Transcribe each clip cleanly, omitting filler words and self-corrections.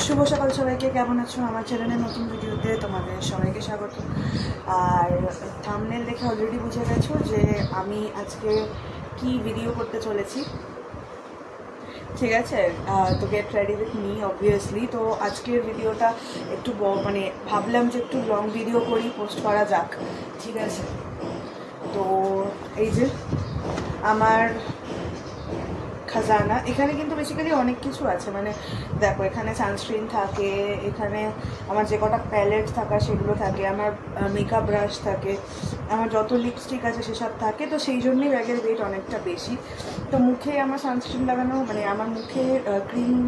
শুভ সকাল সবাইকে, কেমন আছো? আমার চ্যানেলের নতুন ভিডিওতে তোমাদের সবাইকে স্বাগত। আর থাম্বনেল দেখে অলরেডি বুঝে গেছো যে আমি আজকে কি ভিডিও করতে চলেছি, ঠিক আছে? তো get ready with me obviously. তো আজকের ভিডিওটা একটু মানে ভাবলাম যে একটু লং ভিডিও করি, পোস্ট করা যাক, ঠিক আছে? তো এই যে আমার খাজানা, এখানে কিন্তু বেসিক্যালি অনেক কিছু আছে। মানে দেখো, এখানে সানস্ক্রিন থাকে, এখানে আমার যে কটা প্যালেট থাকা সেগুলো থাকে, আমার মেকআপ ব্রাশ থাকে, আমার যত লিপস্টিক আছে সেসব থাকে। তো সেই জন্যই ব্যাগের ওয়েট অনেকটা বেশি। তো মুখে আমার সানস্ক্রিন লাগানো, মানে আমার মুখে ক্রিম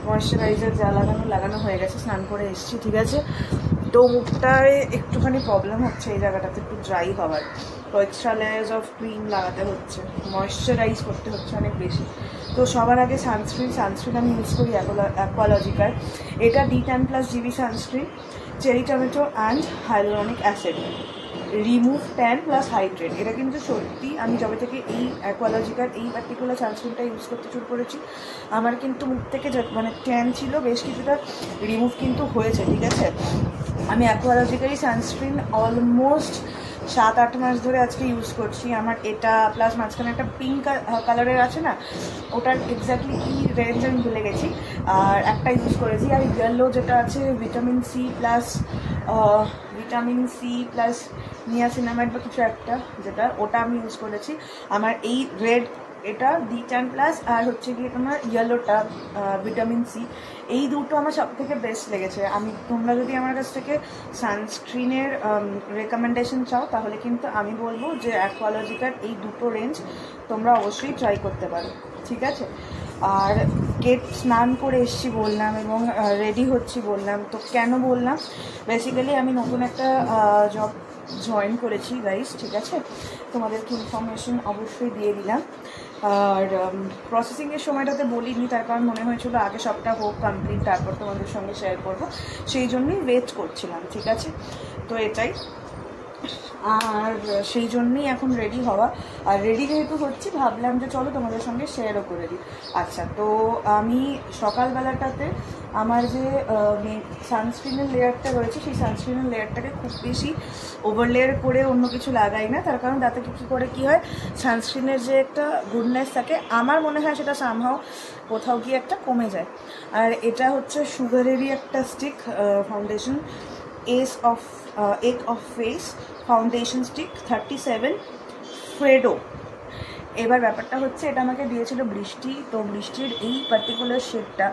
ময়শ্চারাইজার যা লাগানো হয়ে গেছে, স্নান করে এসেছি, ঠিক আছে? তো মুখটায় একটুখানি প্রবলেম হচ্ছে এই জায়গাটাতে একটু ড্রাই হওয়ার। তো এক্সট্রা লেয়ার্স অফ ক্রিম লাগাতে হচ্ছে, ময়শ্চারাইজ করতে হচ্ছে অনেক বেশি। তো সবার আগে সানস্ক্রিন আমি ইউজ করি অ্যাকোয়ালজিকার। এটা D10+ GB sunscreen, cherry tomato and hyaluronic acid, remove tan plus hydrate. এটা কিন্তু সত্যি, আমি যবে থেকে এই অ্যাকোয়ালজিকার এই পার্টিকুলার সানস্ক্রিনটা ইউজ করতে শুরু করেছি, আমার কিন্তু মুখ থেকে মানে ট্যান ছিল বেশ কিছুটা রিমুভ কিন্তু হয়েছে, ঠিক আছে? আমি অ্যাকোয়ালজিকারই সানস্ক্রিন অলমোস্ট 7-8 মাস ধরে আজকে ইউজ করছি। আমার এটা প্লাস মাঝখানে একটা পিঙ্ক কালারের আছে না, ওটার এক্স্যাক্টলি কী রেঞ্জ আমি ভুলে গেছি, আর একটা ইউজ করেছি। আর ইয়েলো যেটা আছে ভিটামিন সি প্লাস নিয়াসিনামাইড বা কিছু একটা, যেটা ওটা আমি ইউজ করেছি। আমার এই রেড এটা D10+, আর হচ্ছে গিয়ে তোমার ইয়েলোটা ভিটামিন সি, এই দুটো আমার সব থেকে বেস্ট লেগেছে। তোমরা যদি আমার কাছ থেকে সানস্ক্রিনের রেকমেন্ডেশন চাও, তাহলে কিন্তু আমি বলবো যে অ্যাকোয়ালজিকার এই দুটো রেঞ্জ তোমরা অবশ্যই ট্রাই করতে পারো, ঠিক আছে? আর স্নান করে এসছি বললাম, এবং রেডি হচ্ছি বললাম। তো কেন বললাম, বেসিক্যালি আমি নতুন একটা জব জয়েন করেছি গাইস, ঠিক আছে? তোমাদেরকে ইনফরমেশন অবশ্যই দিয়ে দিলাম। আর প্রসেসিংয়ের সময়টাতে বলিনি, তার কারণ মনে হয়েছিল আগে সবটা হোক কমপ্লিট, তারপর তোমাদের সঙ্গে শেয়ার করবো, সেই জন্যই ওয়েট করছিলাম, ঠিক আছে? তো এটাই, আর সেই জন্যই এখন রেডি হওয়া। আর রেডি যেহেতু হচ্ছি, ভাবলাম যে চলো তোমাদের সঙ্গে শেয়ারও করে দিই। আচ্ছা, তো আমি সকালবেলাটাতে আমার যে সানস্ক্রিনের লেয়ারটা রয়েছে, সেই সানস্ক্রিনের লেয়ারটাকে খুব বেশি ওভারলেয়ার করে অন্য কিছু লাগাই না। তার কারণ তাতে কী হয়, সানস্ক্রিনের যে একটা গুডনেস থাকে, আমার মনে হয় সেটা সামহাও কোথাও গিয়ে একটা কমে যায়। আর এটা হচ্ছে সুগারেরই একটা স্টিক ফাউন্ডেশন, এক অফ ফেস ফাউন্ডেশন স্টিক 37 ফ্রেডো। এবার ব্যাপারটা হচ্ছে, এটা আমাকে দিয়েছিল বৃষ্টি। তো বৃষ্টির এই পার্টিকুলার শেডটা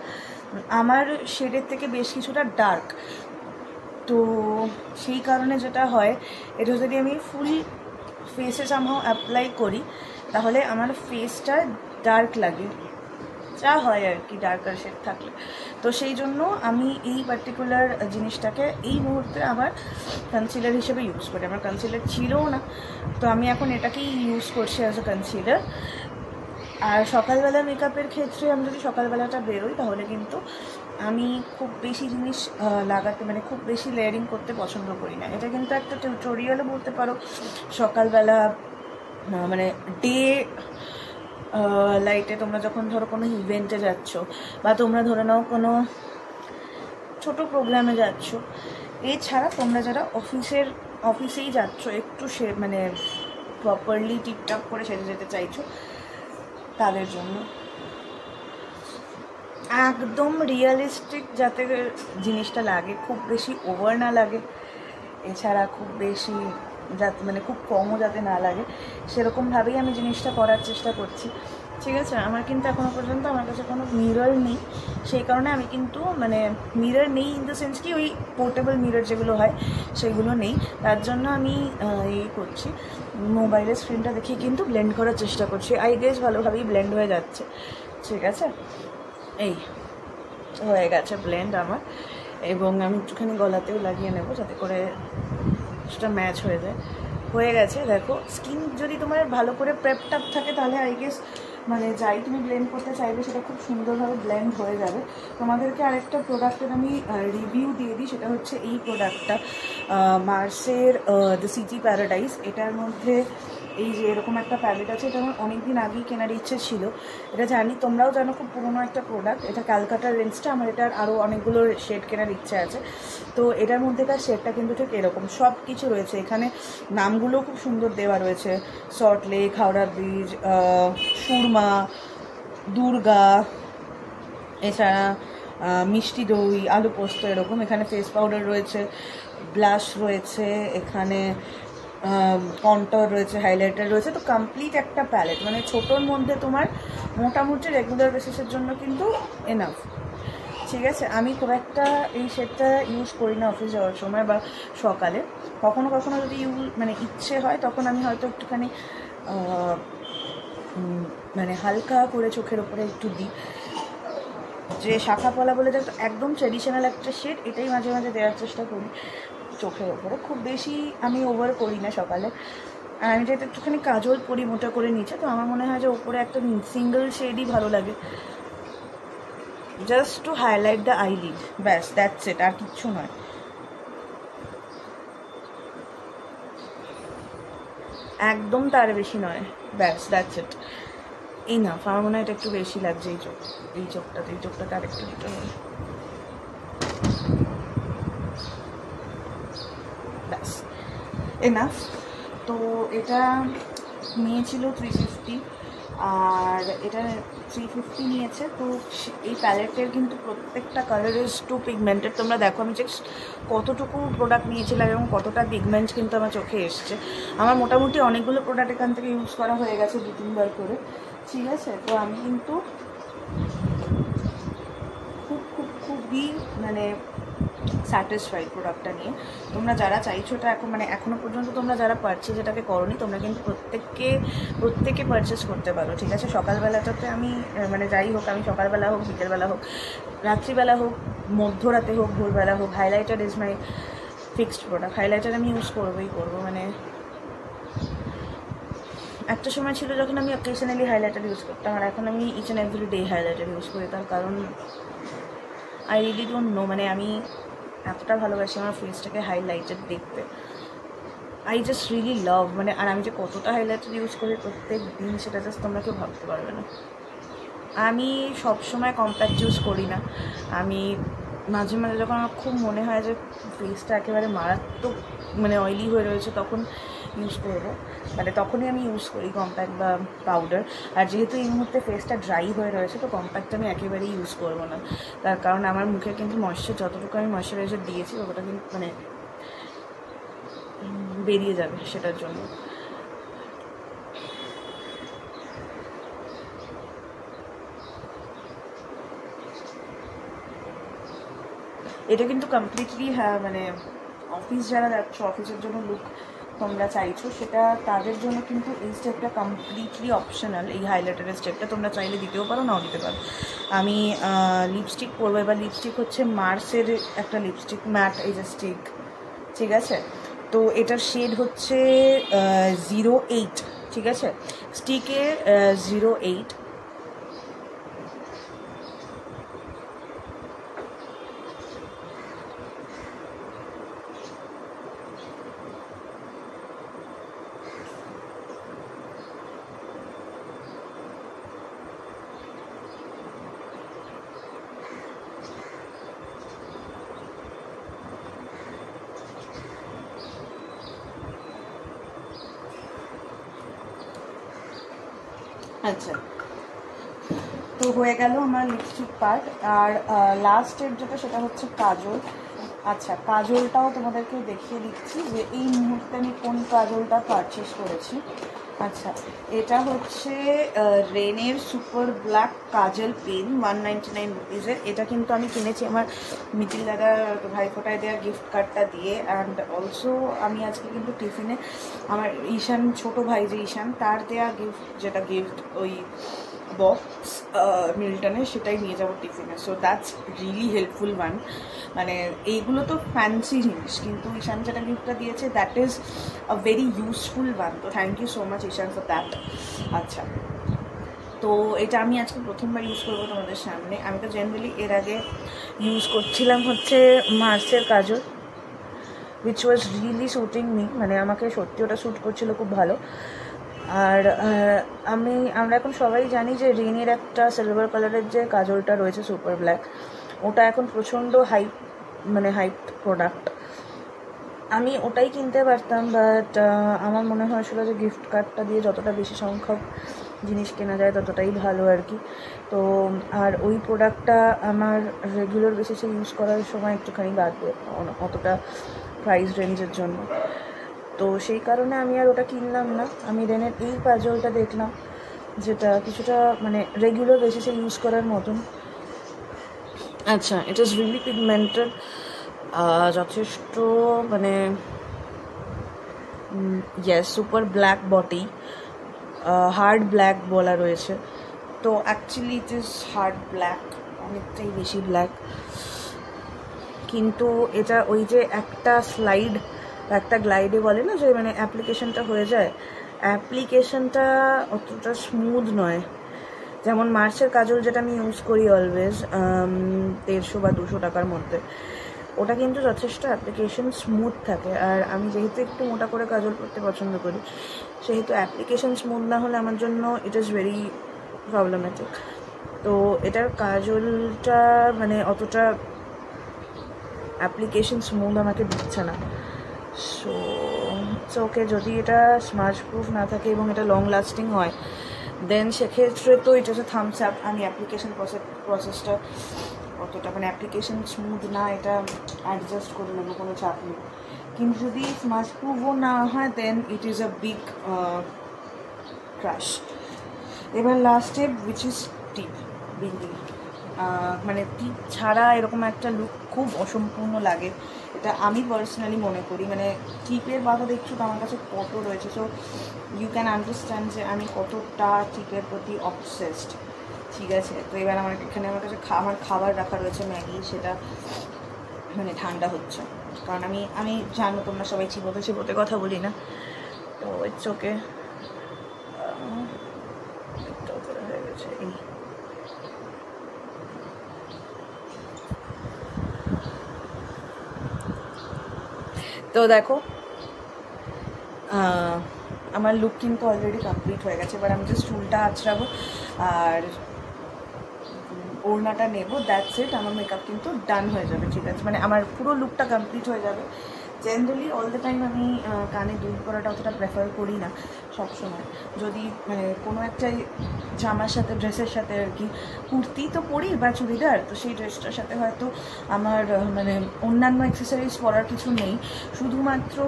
আমার শেডের থেকে বেশ কিছুটা ডার্ক, তো সেই কারণে যেটা হয়, এটা যদি আমি ফুল ফেসে সামহাও অ্যাপ্লাই করি, তাহলে আমার ফেসটা ডার্ক লাগে, যা হয় আর কি ডার্কার শেড থাকলে। তো সেই জন্য আমি এই পার্টিকুলার জিনিসটাকে এই মুহূর্তে আমার কনসিলার হিসেবে ইউজ করি। আমার কনসিলার ছিলও না, তো আমি এখন এটাকেই ইউজ করছি অ্যাজ এ কনসিলার। আর সকালবেলা মেকআপের ক্ষেত্রে আমি যদি সকালবেলাটা বেরোই, তাহলে কিন্তু আমি খুব বেশি জিনিস লাগাতে, মানে খুব বেশি লেয়ারিং করতে পছন্দ করি না। এটা কিন্তু একটা টিউটোরিয়ালও বলতে পারো। সকালবেলা মানে ডে লাইটে তোমরা যখন ধরো কোনো ইভেন্টে যাচ্ছ, বা তোমরা ধরে নাও কোনো ছোটো প্রোগ্রামে যাচ্ছ, এছাড়া তোমরা যারা অফিসেই যাচ্ছ, একটু মানে প্রপারলি টিপটপ করে সেজে যেতে চাইছো, তাদের জন্য একদম রিয়েলিস্টিক যাতে জিনিসটা লাগে, খুব বেশি ওভার না লাগে, এছাড়া খুব বেশি যাতে মানে খুব কমও যাতে না লাগে, সেরকমভাবেই আমি জিনিসটা করার চেষ্টা করছি, ঠিক আছে? আমার কিন্তু এখনও পর্যন্ত আমার কাছে কোনো মিরর নেই, সেই কারণে আমি কিন্তু মানে মিরর নেই ইন দ্য সেন্স কি, ওই পোর্টেবল মিরর যেগুলো হয় সেগুলো নেই। তার জন্য আমি করছি, মোবাইলের স্ক্রিনটা দেখে কিন্তু ব্লেন্ড করার চেষ্টা করছি। আই গেস ভালোভাবেই ব্লেন্ড হয়ে যাচ্ছে, ঠিক আছে? এই হয়ে গেছে ব্লেন্ড আমার, এবং আমি একটুখানি গলাতেও লাগিয়ে নেব যাতে করে সেটা ম্যাচ হয়ে গেছে। দেখো, স্কিন যদি তোমার ভালো করে প্রেপটাপ থাকে, তাহলে আই গেস মানে যাই তুমি ব্লেন্ড করতে চাইবে সেটা খুব সুন্দরভাবে ব্লেন্ড হয়ে যাবে। তোমাদেরকে আরেকটা প্রোডাক্টের আমি রিভিউ দিয়ে দিই, সেটা হচ্ছে এই প্রোডাক্টটা, মার্সের দ্য সিটি প্যারাডাইস। এটার মধ্যে এই যে এরকম একটা প্যালেট আছে, এটা আমার অনেকদিন আগেই কেনার ইচ্ছে ছিল। এটা জানি তোমরাও জানো, খুব পুরোনো একটা প্রোডাক্ট। এটা ক্যালকাটার রেঞ্জটা, আমার এটার আরও অনেকগুলো শেড কেনার ইচ্ছে আছে। তো এটার মধ্যেকার শেডটা কিন্তু ঠিক এরকম, সব কিছু রয়েছে এখানে। নামগুলো খুব সুন্দর দেওয়া রয়েছে, salt lake, Howrah bridge, Surma, Durga, এছাড়া মিষ্টি দই, আলু পোস্ত, এরকম। এখানে ফেস পাউডার রয়েছে, ব্লাশ রয়েছে, এখানে কন্ট্যুর রয়েছে, হাইলাইটার রয়েছে। তো কমপ্লিট একটা প্যালেট, মানে ছোটোর মধ্যে তোমার মোটামুটি রেগুলার বেসিসের জন্য কিন্তু এনাফ। ঠিক আছে, আমি খুব একটা এই শেডটা ইউজ করি না অফিস যাওয়ার সময় বা সকালে। কখনো কখনো যদি মানে ইচ্ছে হয় তখন আমি হয়তো একটুখানি মানে হালকা করে চোখের ওপরে একটু দিই। যে শাখাপলা বলে যে একদম ট্রেডিশনাল একটা শেড, এটাই মাঝে মাঝে দেওয়ার চেষ্টা করি চোখের ওপরে। খুব বেশি আমি ওভার করি না সকালে। আর আমি যেহেতু একটুখানি কাজল পরি মোটা করে নিচে, তো আমার মনে হয় যে ওপরে একটা সিঙ্গল শেডই ভালো লাগে, just to highlight the eyelid, ব্যাস, দ্যাটস ইট, আর কিচ্ছু নয়। একদম তার বেশি নয়, ব্যাস, দ্যাটস ইট, ইনাফ। আমার মনে হয় এটা একটু বেশি লাগছে এই চোখটাতে আর একটু দিতে হবে, ব্যাস, এনাফ। তো এটা নিয়েছিল 350, আর এটা 350 নিয়েছে। তো এই প্যালেটের কিন্তু প্রত্যেকটা কালার ইজ টু পিগমেন্টেড। তোমরা দেখো আমি জাস্ট কতটুকু প্রোডাক্ট নিয়েছিলাম এবং কতটা পিগমেন্ট কিন্তু আমার চোখে এসছে। আমার মোটামুটি অনেকগুলো প্রোডাক্ট এখান থেকে ইউজ করা হয়ে গেছে 2-3 বার করে, ঠিক আছে। তো আমি কিন্তু খুবই মানে স্যাটিসফাইড প্রোডাক্টটা নিয়ে। তোমরা যারা চাইছো এটা এখন, মানে এখনও পর্যন্ত তোমরা যারা পারচেজ এটাকে করোনি, তোমরা কিন্তু প্রত্যেকে পারচেস করতে পারো, ঠিক আছে। সকালবেলাটাতে আমি মানে যাই হোক, আমি সকালবেলা হোক, বিকেলবেলা হোক, রাত্রিবেলা হোক, মধ্যরাতে হোক, ভোরবেলা হোক, highlighter is my fixed product. Highlighter আমি ইউজ করবো। মানে একটা সময় ছিল যখন আমি অকেশনালি হাইলাইটার ইউজ করতাম, আর এখন আমি each and every day highlighter use করি। তার কারণ আই রিয়েলি ডোন্ট নো, মানে আমি এতটা ভালোবাসি আমার ফেসটাকে হাইলাইটেড দেখতে। আই জাস্ট রিয়েলি লাভ, মানে আর আমি যে কতটা হাইলাইটার ইউজ করি প্রত্যেক দিন, সেটা জাস্ট তোমরা কেউ ভাবতে পারবে না। আমি সবসময় কম্প্যাক্ট ইউজ করি না। আমি মাঝে মাঝে যখন আমার খুব মনে হয় যে ফেসটা একেবারে মারাত্মক মানে অয়েলি হয়ে রয়েছে, তখন ইউজ করবো, মানে তখনই আমি ইউজ করি কম্প্যাক্ট বা পাউডার। আর যেহেতু এই মুহূর্তে ফেসটা ড্রাই হয়ে রয়েছে, তো কম্প্যাক্ট আমি একেবারেই ইউজ করবো না। তার কারণ আমার মুখে কিন্তু যতটুকু আমি ময়শ্চারাইজার দিয়েছি ওটা কিন্তু মানে বেরিয়ে যাবে, সেটার জন্য। এটা কিন্তু কমপ্লিটলি, হ্যাঁ, মানে অফিস যারা যাচ্ছ, অফিসের জন্য লুক তোমরা চাইছো, সেটা তাদের জন্য কিন্তু এই স্টেপটা কমপ্লিটলি অপশনাল। এই হাইলাইটারের স্টেপটা তোমরা চাইলে দিতেও পারো, নাও দিতে পারো। আমি লিপস্টিক পরবো এবার। লিপস্টিক হচ্ছে মার্সের একটা লিপস্টিক, ম্যাট এই যে স্টিক, ঠিক আছে। তো এটার শেড হচ্ছে 08, ঠিক আছে, স্টিকে 08। আচ্ছা, তো হয়ে গেল আমার লিপস্টিক পার্ট। আর লাস্ট স্টেপ যেটা, সেটা হচ্ছে কাজল। আচ্ছা, কাজলটাও তোমাদেরকে দেখিয়ে দিচ্ছি যে এই মুহূর্তে আমি কোন কাজলটা পারচেস করেছি। আচ্ছা, এটা হচ্ছে রেনের সুপার ব্ল্যাক কাজল পেন, 199 রুপিজের। এটা কিন্তু আমি কিনেছি আমার মিটিল দাদার ভাইফোঁটায় দেওয়া গিফট কার্ডটা দিয়ে। অ্যান্ড অলসো আমি আজকে কিন্তু টিফিনে আমার ঈশান, ছোটো ভাই যে ঈশান, তার দেওয়া যেটা গিফট ওই বক্স মিল্টনের, সেটাই নিয়ে যাবো টিফিনে। So that's really helpful one. মানে এইগুলো তো ফ্যান্সি জিনিস, কিন্তু ঈশান যেটা গিফটটা দিয়েছে that is a very useful one. তো thank you so much Ishaan for that. আচ্ছা, তো এটা আমি আজকে প্রথমবার ইউজ করবো তোমাদের সামনে। আমি তো জেনারেলি এর আগে ইউজ করছিলাম হচ্ছে মার্সের কাজল, which was really suiting me, মানে আমাকে সত্যি ওটা শ্যুট করছিল খুব ভালো। আর আমরা এখন সবাই জানি যে রিনের একটা সিলভার কালারের যে কাজলটা রয়েছে সুপার ব্ল্যাক, ওটা এখন প্রচণ্ড হাইপ প্রোডাক্ট। আমি ওটাই কিনতে পারতাম, বাট আমার মনে হয়েছিল যে গিফট কার্ডটা দিয়ে যতটা বেশি সংখ্যক জিনিস কেনা যায় ততটাই ভালো আর কি। তো আর ওই প্রোডাক্টটা আমার রেগুলার বেসিসে ইউজ করার সময় একটুখানি বাড়বে অতটা প্রাইস রেঞ্জের জন্য। তো সেই কারণে আমি আর ওটা কিনলাম না। আমি রেনের এই কাজলটা দেখলাম, যেটা কিছুটা রেগুলার বেসিসে ইউজ করার মতন। আচ্ছা, ইট ইজ রিয়েলি পিগমেন্টেড, যথেষ্ট yes super black body, hard black বলা রয়েছে। তো actually it is hard black, অনেকটাই বেশি ব্ল্যাক। কিন্তু এটা ওই যে একটা গ্লাইডে বলে না যে অ্যাপ্লিকেশনটা হয়ে যায়, অ্যাপ্লিকেশনটা অতটা স্মুথ নয়। যেমন মার্চের কাজল যেটা আমি ইউজ করি অলওয়েজ 150 বা 200 টাকার মধ্যে, ওটা কিন্তু যথেষ্ট অ্যাপ্লিকেশন স্মুথ থাকে। আর আমি যেহেতু একটু মোটা করে কাজল করতে পছন্দ করি, সেহেতু অ্যাপ্লিকেশন স্মুথ না হলে আমার জন্য ইট ইজ ভেরি প্রবলেমেটিক। তো এটার কাজলটা অতটা অ্যাপ্লিকেশন স্মুথ আমাকে দিচ্ছে না। সো ওকে, যদি এটা স্মাজ প্রুফ না থাকে এবং এটা লং লাস্টিং হয়, দেন সেক্ষেত্রে তো এটা হচ্ছে থামস আপ। আমি অ্যাপ্লিকেশন প্রসেসটা অতটা অ্যাপ্লিকেশন স্মুথ না, এটা অ্যাডজাস্ট করে নেবো, কোনো চাপ নেই। কিন্তু যদি স্মাজ প্রুফও না হয়, then it is a big crush. এবার last step, which is tip bindi. টিপ ছাড়া এরকম একটা লুক খুব অসম্পূর্ণ লাগে, এটা আমি পার্সোনালি মনে করি। টিপের বাধা দেখছো তো আমার কাছে কত রয়েছে, সো ইউ ক্যান আন্ডারস্ট্যান্ড যে আমি কতটা টিপের প্রতি অবসেসড। ঠিক আছে, তো এবার আমার কাছে আমার খাবার রাখা রয়েছে ম্যাগি, সেটা ঠান্ডা হচ্ছে, কারণ আমি জানো তোমরা সবাই চিবোতে কথা বলি না, তো ইটস ওকে। হয়ে গেছে এই তো দেখো, আমার লুক কিন্তু অলরেডি কমপ্লিট হয়ে গেছে। এবার আমি জাস্ট চুলটা আঁচড়াবো আর ওড়নাটা নেবো, দ্যাটস ইট। আমার মেকআপ কিন্তু ডান হয়ে যাবে। ঠিক আছে, আমার পুরো লুকটা কমপ্লিট হয়ে যাবে। জেনারেলি অল দ্য টাইম আমি কানে দুল পরাটা অতটা প্রেফার করি না সবসময়। যদি কোনো একটা জামার সাথে, ড্রেসের সাথে আর কি, কুর্তি তো পরি বা চুড়িদার, তো সেই ড্রেসটার সাথে হয়তো আমার অন্যান্য অ্যাক্সেসরিজ পরার কিছু নেই, শুধুমাত্র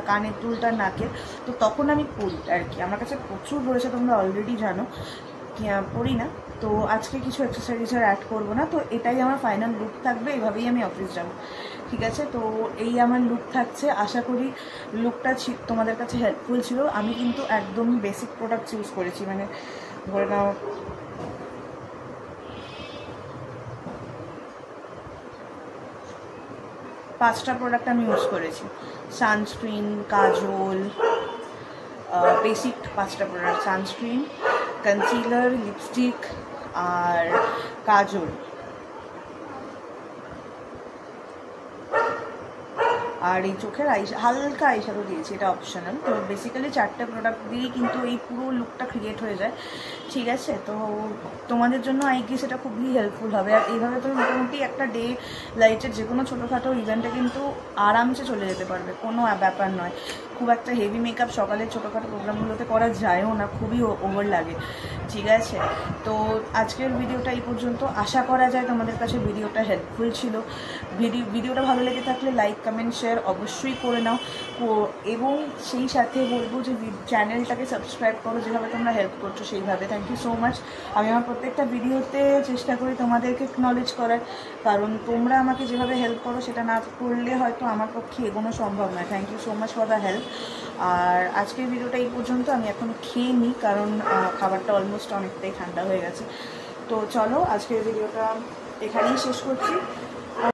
কানের দুলটা, নাকের, তো তখন আমি পরি আর কি। আমার কাছে প্রচুর রয়েছে, তোমরা অলরেডি জানো, পরি না। তো আজকে কিছু অ্যাক্সেসরিজ আর অ্যাড করবো না, তো এটাই আমার ফাইনাল লুক থাকবে, এভাবেই আমি অফিস যাবো। ঠিক আছে, তো এই আমার লুক থাকছে। আশা করি লুকটা তোমাদের কাছে হেল্পফুল ছিল। আমি কিন্তু একদম বেসিক প্রোডাক্ট ইউজ করেছি, ধরে নাও পাঁচটা প্রোডাক্ট আমি ইউজ করেছি। সানস্ক্রিন, কাজল, বেসিক 5টা প্রোডাক্ট, সানস্ক্রিন, কনসিলার, লিপস্টিক আর কাজল, আর এই চোখের হালকা আইশ্যাডো দিয়েছি, এটা অপশনাল। তো বেসিক্যালি 4টে প্রোডাক্ট দিয়েই কিন্তু এই পুরো লুকটা ক্রিয়েট হয়ে যায়। ঠিক আছে, তো তোমাদের জন্য আই গেস এটা খুবই হেল্পফুল হবে। আর এইভাবে তুমি মোটামুটি একটা ডে লাইটের যে কোনো ছোটোখাটো ইভেন্টে কিন্তু আরামসে চলে যেতে পারবে, কোনো ব্যাপার নয়। খুব একটা হেভি মেকআপ সকালের ছোটোখাটো প্রোগ্রামগুলোতে করা যায়ও না, খুবই ওভার লাগে। ঠিক আছে, তো আজকের ভিডিওটা এই পর্যন্ত। আশা করা যায় তোমাদের কাছে ভিডিওটা হেল্পফুল ছিল। ভিডিওটা ভালো লেগে থাকলে লাইক, কমেন্ট, শেয়ার অবশ্যই করে নাও, এবং সেই সাথে বলবো যে চ্যানেলটাকে সাবস্ক্রাইব করো, যেভাবে তোমরা হেল্প করছো সেইভাবে। Thank you so much. আমি আমার প্রত্যেকটা ভিডিওতে চেষ্টা করি তোমাদেরকে একনলেজ করার, কারণ তোমরা আমাকে যেভাবে হেল্প করো সেটা না করলে হয়তো আমার পক্ষে এগোনো সম্ভব নয়। Thank you so much for the help. আর আজকের ভিডিওটা এই পর্যন্ত। আমি এখন খেয়ে নিই, কারণ খাবারটা অলমোস্ট অনেকটাই ঠান্ডা হয়ে গেছে। তো চলো, আজকের ভিডিওটা এখানেই শেষ করছি।